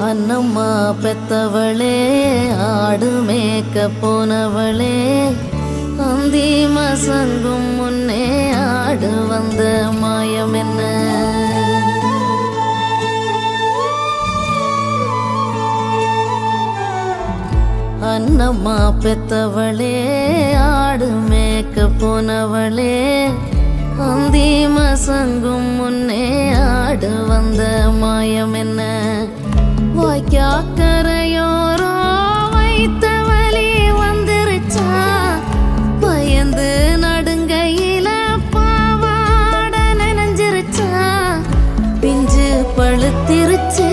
அன்னம்மா பெத்தவளே ஆடு மேய்க்க போனவளே அந்தி மசங்கும் முன்னே ஆடு வந்த மாயம் என்ன? அன்னம்மா பெத்தவளே ஆடு மேய்க்க போனவளே அந்தி மசங்கும் முன்னே ஆடு வந்த மாயம் என்ன? வாய்க்காக்கரையோரோ வைத்த வலி வந்துருச்சா, பயந்து நடுங்கையில பாவாட நனைஞ்சிருச்சா, பிஞ்சு பழுத்திருச்சே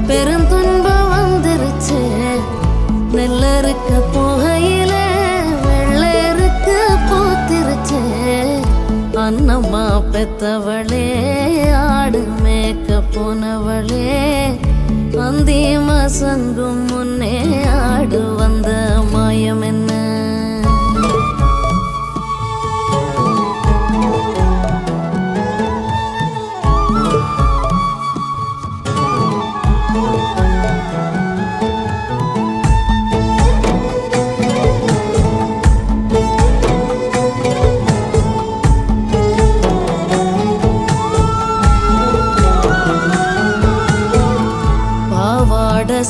பெருந்துன்பம் வந்துருச்சே, நெல்லறுக்க போகையில வெள்ளருக்கு பூத்திருச்சே. அன்னம்மா பெத்தவளே ஆடு மேய்க்க போனவளே அந்தி மசங்கும் முன்னே ஆடு வந்த மாயம் என்ன?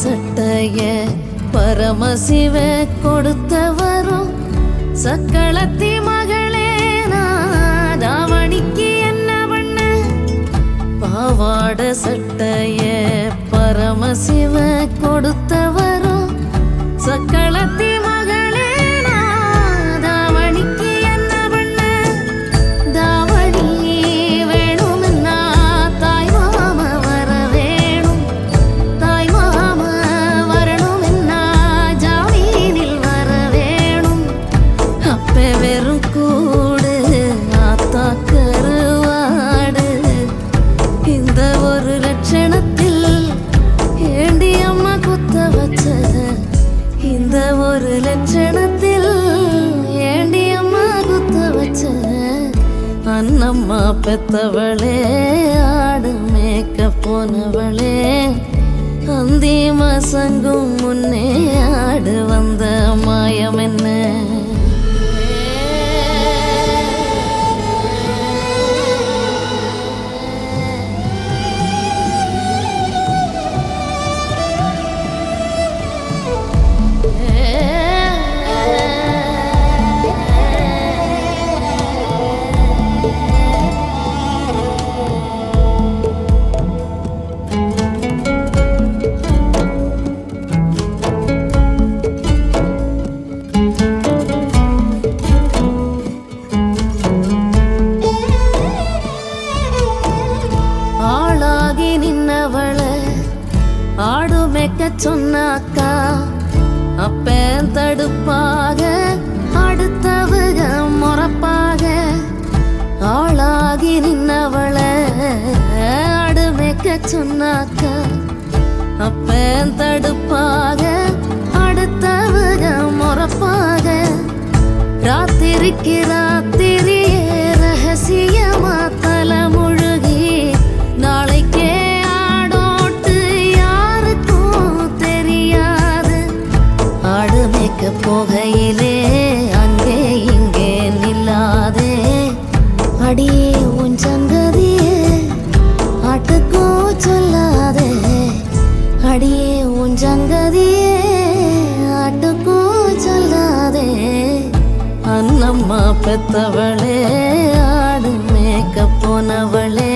சட்டைய பரமசிவ கொடுத்தவரும் சக்களத்தி மகளே தாவணிக்கு என்ன பண்ண? பாவாட சட்டைய பரமசிவ கொடுத்தவரும் சக்களத்தி மகளே தாவணிக்கு என்ன பண்ண? தாவணி வேணும்னா தாய் மாம வர வேணும், தாய் மாம வரணும்னா ஜாமீனில் வர வேணும். அப்ப வெறும் கூடு ஆத்தா கருவாடு, இந்த ஒரு லட்சணத்தில் ஏண்டி அம்மா குத்த வச்ச? இந்த ஒரு லட்சணத்தில் ஏண்டி அம்மா குத்த வச்ச? அன்னம்மா பெத்தவளே ஆடு மேய்க்க போனவளே அந்தி மசங்கும் முன்னே ஆடு வந்த மாயம் என்ன? ஆடு மேய்க்க சொன்னாக்கா அப்பேன் தடுப்பாக அடுத்தவக முறப்பாக, ஆளாகி நின்னவள ஆடு மேய்க்க சொன்னாக்கா அப்பேன் தடுப்பாக அடுத்தவக முறப்பாக, ராத்திரிக்கு ராத்திரியே ரகசியமா தலை முழுகி நாளைக்கே போகையிலே அங்கே இங்கே நில்லாதே, அடியே உன் சங்கதியே ஆட்டுக்கோ சொல்லாதே, அடியே உன் சங்கதியே ஆட்டுக்கோ சொல்லாதே. அன்னம்மா பெத்தவளே ஆடு மேய்க்க போனவளே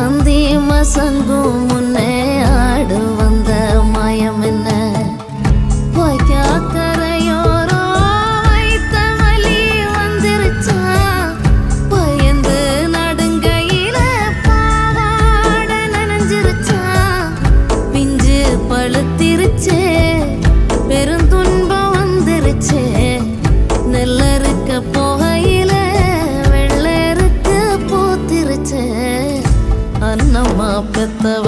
அந்தி மசங்கும் முன்னே ஆடு வந்த மாயம் என்ன? வாய்க்காக்கரையோரோ வைத்த வலி வந்துருச்சா, பயந்து நடுங்கையில பாவாட நனைஞ்சிருச்சா, பிஞ்சு பழுத்திருச்சே பெருந்துன்பம் வந்துருச்சே, நெல்லறுக்க போகையில வெள்ளருக்கு பூத்திருச்சே. அன்னம்மா பெத்தவ